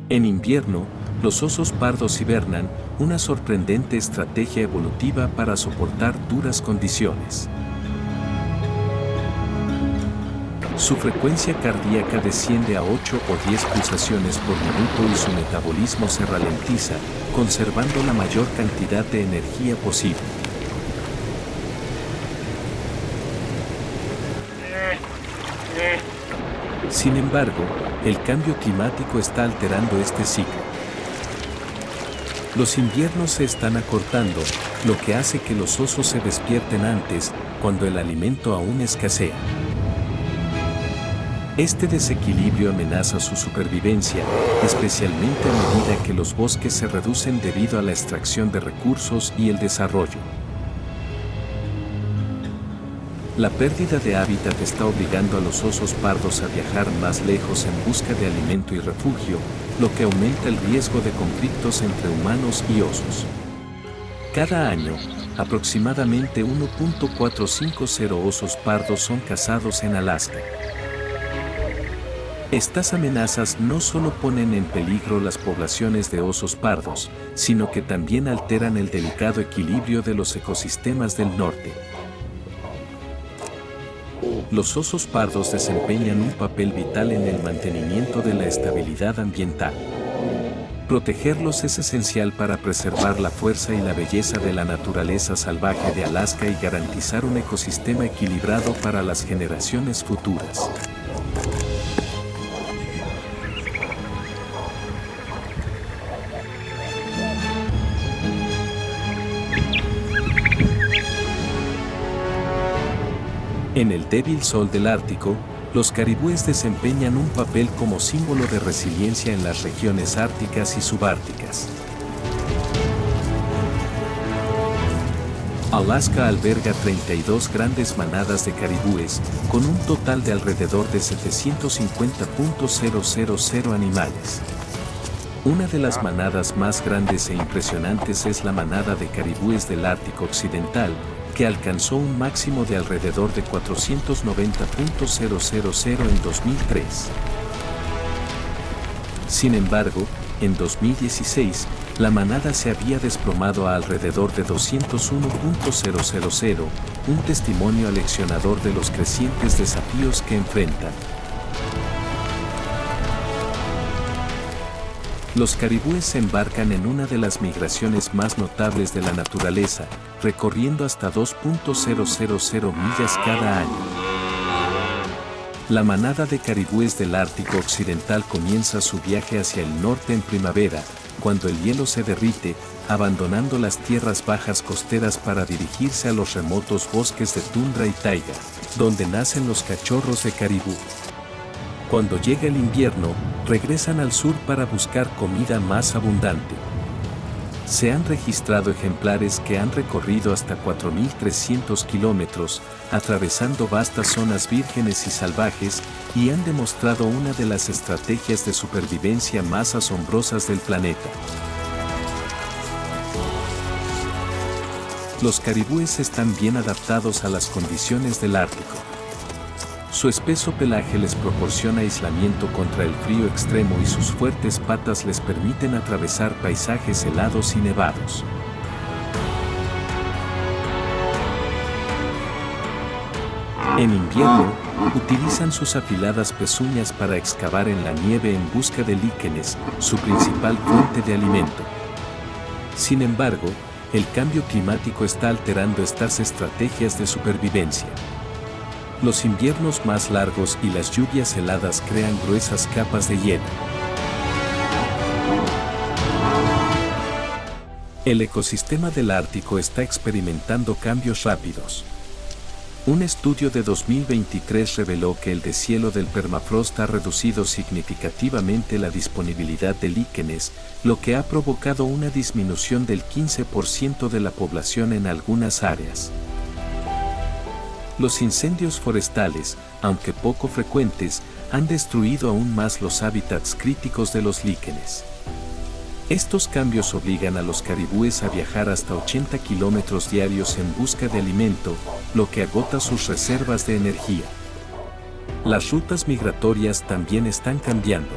En invierno, los osos pardos hibernan, una sorprendente estrategia evolutiva para soportar duras condiciones. Su frecuencia cardíaca desciende a 8 o 10 pulsaciones por minuto y su metabolismo se ralentiza, conservando la mayor cantidad de energía posible. Sin embargo, el cambio climático está alterando este ciclo. Los inviernos se están acortando, lo que hace que los osos se despierten antes, cuando el alimento aún escasea. Este desequilibrio amenaza su supervivencia, especialmente a medida que los bosques se reducen debido a la extracción de recursos y el desarrollo. La pérdida de hábitat está obligando a los osos pardos a viajar más lejos en busca de alimento y refugio, lo que aumenta el riesgo de conflictos entre humanos y osos. Cada año, aproximadamente 1.450 osos pardos son cazados en Alaska. Estas amenazas no solo ponen en peligro las poblaciones de osos pardos, sino que también alteran el delicado equilibrio de los ecosistemas del norte. Los osos pardos desempeñan un papel vital en el mantenimiento de la estabilidad ambiental. Protegerlos es esencial para preservar la fuerza y la belleza de la naturaleza salvaje de Alaska y garantizar un ecosistema equilibrado para las generaciones futuras. En el débil sol del Ártico, los caribúes desempeñan un papel como símbolo de resiliencia en las regiones árticas y subárticas. Alaska alberga 32 grandes manadas de caribúes, con un total de alrededor de 750.000 animales. Una de las manadas más grandes e impresionantes es la manada de caribúes del Ártico Occidental, que alcanzó un máximo de alrededor de 490.000 en 2003. Sin embargo, en 2016, la manada se había desplomado a alrededor de 201.000, un testimonio aleccionador de los crecientes desafíos que enfrentan. Los caribúes se embarcan en una de las migraciones más notables de la naturaleza, recorriendo hasta 2.000 millas cada año. La manada de caribúes del Ártico Occidental comienza su viaje hacia el norte en primavera, cuando el hielo se derrite, abandonando las tierras bajas costeras para dirigirse a los remotos bosques de tundra y taiga, donde nacen los cachorros de caribú. Cuando llega el invierno, regresan al sur para buscar comida más abundante. Se han registrado ejemplares que han recorrido hasta 4.300 kilómetros, atravesando vastas zonas vírgenes y salvajes, y han demostrado una de las estrategias de supervivencia más asombrosas del planeta. Los caribúes están bien adaptados a las condiciones del Ártico. Su espeso pelaje les proporciona aislamiento contra el frío extremo y sus fuertes patas les permiten atravesar paisajes helados y nevados. En invierno, utilizan sus afiladas pezuñas para excavar en la nieve en busca de líquenes, su principal fuente de alimento. Sin embargo, el cambio climático está alterando estas estrategias de supervivencia. Los inviernos más largos y las lluvias heladas crean gruesas capas de hielo. El ecosistema del Ártico está experimentando cambios rápidos. Un estudio de 2023 reveló que el deshielo del permafrost ha reducido significativamente la disponibilidad de líquenes, lo que ha provocado una disminución del 15% de la población en algunas áreas. Los incendios forestales, aunque poco frecuentes, han destruido aún más los hábitats críticos de los líquenes. Estos cambios obligan a los caribúes a viajar hasta 80 kilómetros diarios en busca de alimento, lo que agota sus reservas de energía. Las rutas migratorias también están cambiando.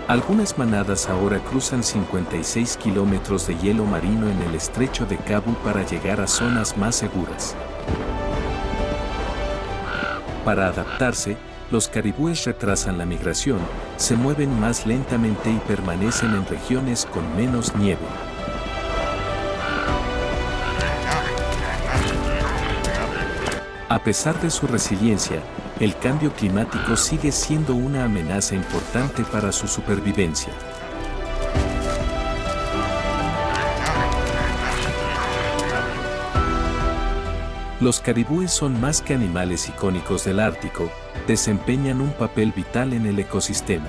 Algunas manadas ahora cruzan 56 kilómetros de hielo marino en el estrecho de Cabo para llegar a zonas más seguras. Para adaptarse, los caribúes retrasan la migración, se mueven más lentamente y permanecen en regiones con menos nieve. A pesar de su resiliencia, el cambio climático sigue siendo una amenaza importante para su supervivencia. Los caribúes son más que animales icónicos del Ártico, desempeñan un papel vital en el ecosistema.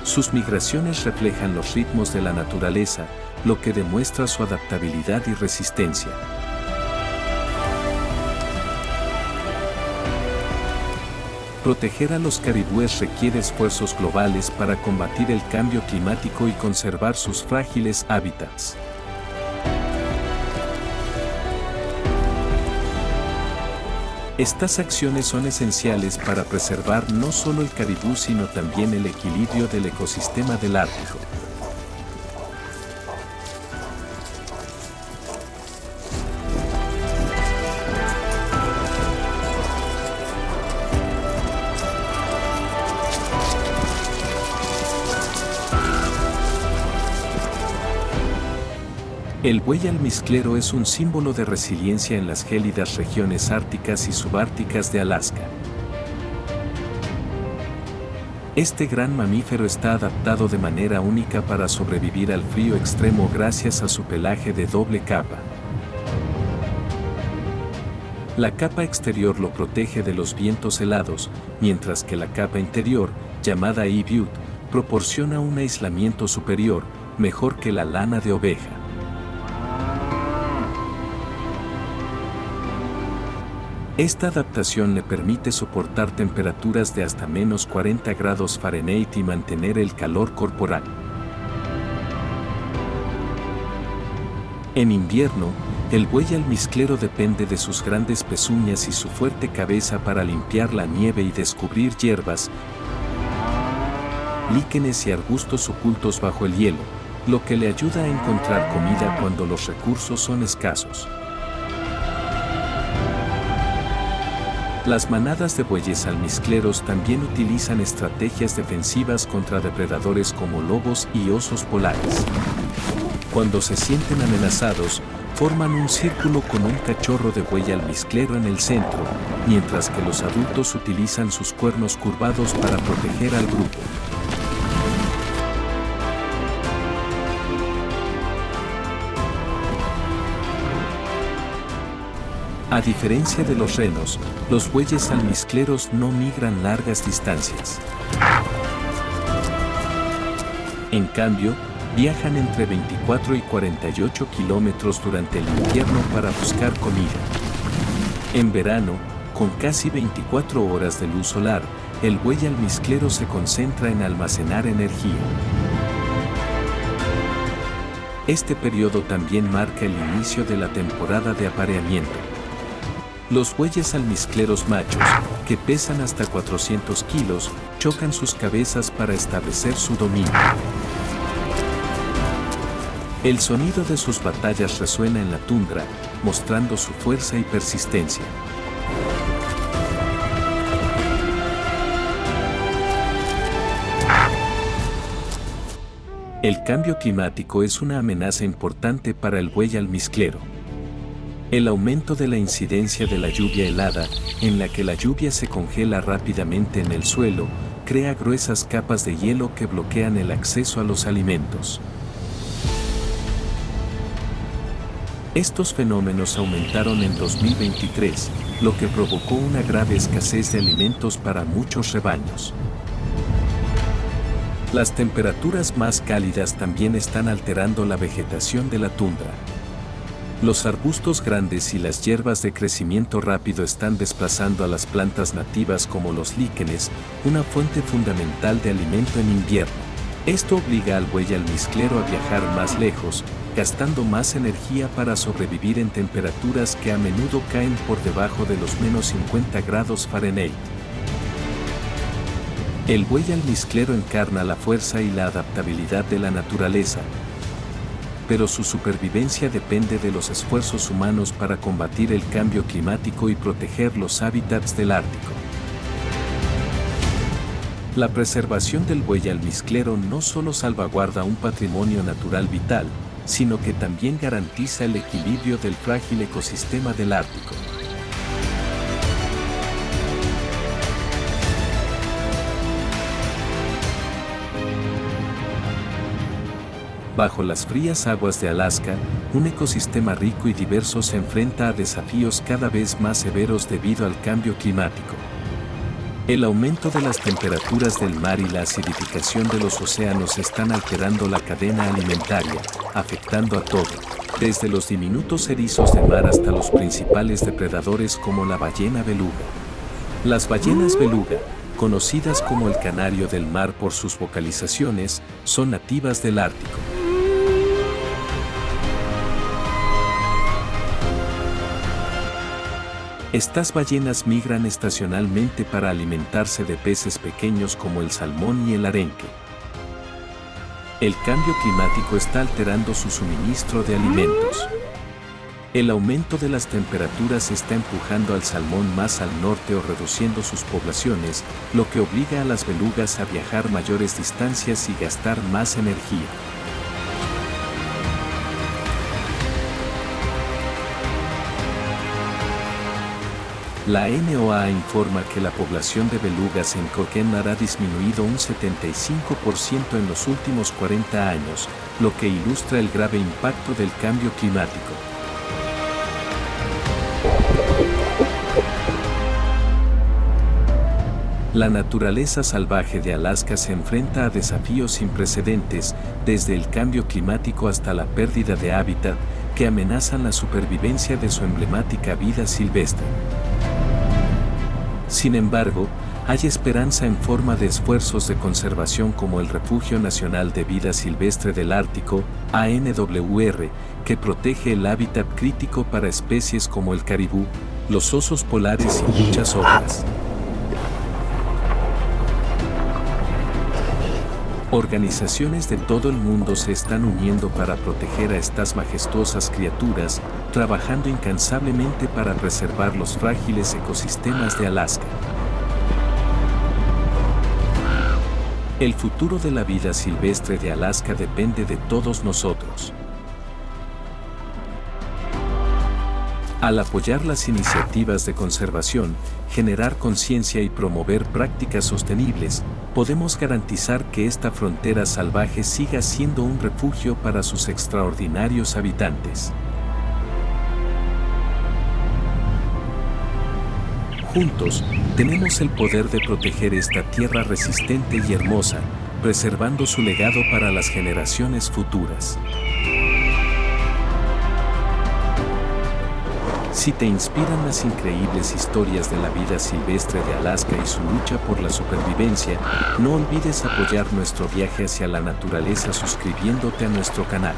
Sus migraciones reflejan los ritmos de la naturaleza, lo que demuestra su adaptabilidad y resistencia. Proteger a los caribúes requiere esfuerzos globales para combatir el cambio climático y conservar sus frágiles hábitats. Estas acciones son esenciales para preservar no solo el caribú sino también el equilibrio del ecosistema del Ártico. El buey almizclero es un símbolo de resiliencia en las gélidas regiones árticas y subárticas de Alaska. Este gran mamífero está adaptado de manera única para sobrevivir al frío extremo gracias a su pelaje de doble capa. La capa exterior lo protege de los vientos helados, mientras que la capa interior, llamada E-Butte, proporciona un aislamiento superior, mejor que la lana de oveja. Esta adaptación le permite soportar temperaturas de hasta menos 40 grados Fahrenheit y mantener el calor corporal. En invierno, el buey almizclero depende de sus grandes pezuñas y su fuerte cabeza para limpiar la nieve y descubrir hierbas, líquenes y arbustos ocultos bajo el hielo, lo que le ayuda a encontrar comida cuando los recursos son escasos. Las manadas de bueyes almizcleros también utilizan estrategias defensivas contra depredadores como lobos y osos polares. Cuando se sienten amenazados, forman un círculo con un cachorro de buey almizclero en el centro, mientras que los adultos utilizan sus cuernos curvados para proteger al grupo. A diferencia de los renos, los bueyes almizcleros no migran largas distancias. En cambio, viajan entre 24 y 48 kilómetros durante el invierno para buscar comida. En verano, con casi 24 horas de luz solar, el buey almizclero se concentra en almacenar energía. Este periodo también marca el inicio de la temporada de apareamiento. Los bueyes almizcleros machos, que pesan hasta 400 kilos, chocan sus cabezas para establecer su dominio. El sonido de sus batallas resuena en la tundra, mostrando su fuerza y persistencia. El cambio climático es una amenaza importante para el buey almizclero. El aumento de la incidencia de la lluvia helada, en la que la lluvia se congela rápidamente en el suelo, crea gruesas capas de hielo que bloquean el acceso a los alimentos. Estos fenómenos aumentaron en 2023, lo que provocó una grave escasez de alimentos para muchos rebaños. Las temperaturas más cálidas también están alterando la vegetación de la tundra. Los arbustos grandes y las hierbas de crecimiento rápido están desplazando a las plantas nativas como los líquenes, una fuente fundamental de alimento en invierno. Esto obliga al buey almizclero a viajar más lejos, gastando más energía para sobrevivir en temperaturas que a menudo caen por debajo de los menos 50 grados Fahrenheit. El buey almizclero encarna la fuerza y la adaptabilidad de la naturaleza, pero su supervivencia depende de los esfuerzos humanos para combatir el cambio climático y proteger los hábitats del Ártico. La preservación del buey almizclero no solo salvaguarda un patrimonio natural vital, sino que también garantiza el equilibrio del frágil ecosistema del Ártico. Bajo las frías aguas de Alaska, un ecosistema rico y diverso se enfrenta a desafíos cada vez más severos debido al cambio climático. El aumento de las temperaturas del mar y la acidificación de los océanos están alterando la cadena alimentaria, afectando a todo, desde los diminutos erizos de mar hasta los principales depredadores como la ballena beluga. Las ballenas beluga, conocidas como el canario del mar por sus vocalizaciones, son nativas del Ártico. Estas ballenas migran estacionalmente para alimentarse de peces pequeños como el salmón y el arenque. El cambio climático está alterando su suministro de alimentos. El aumento de las temperaturas está empujando al salmón más al norte o reduciendo sus poblaciones, lo que obliga a las belugas a viajar mayores distancias y gastar más energía. La NOAA informa que la población de belugas en Cochem ha disminuido un 75% en los últimos 40 años, lo que ilustra el grave impacto del cambio climático. La naturaleza salvaje de Alaska se enfrenta a desafíos sin precedentes, desde el cambio climático hasta la pérdida de hábitat, que amenazan la supervivencia de su emblemática vida silvestre. Sin embargo, hay esperanza en forma de esfuerzos de conservación como el Refugio Nacional de Vida Silvestre del Ártico, ANWR, que protege el hábitat crítico para especies como el caribú, los osos polares y muchas otras. Organizaciones de todo el mundo se están uniendo para proteger a estas majestuosas criaturas, trabajando incansablemente para preservar los frágiles ecosistemas de Alaska. El futuro de la vida silvestre de Alaska depende de todos nosotros. Al apoyar las iniciativas de conservación, generar conciencia y promover prácticas sostenibles, podemos garantizar que esta frontera salvaje siga siendo un refugio para sus extraordinarios habitantes. Juntos, tenemos el poder de proteger esta tierra resistente y hermosa, preservando su legado para las generaciones futuras. Si te inspiran las increíbles historias de la vida silvestre de Alaska y su lucha por la supervivencia, no olvides apoyar nuestro viaje hacia la naturaleza suscribiéndote a nuestro canal.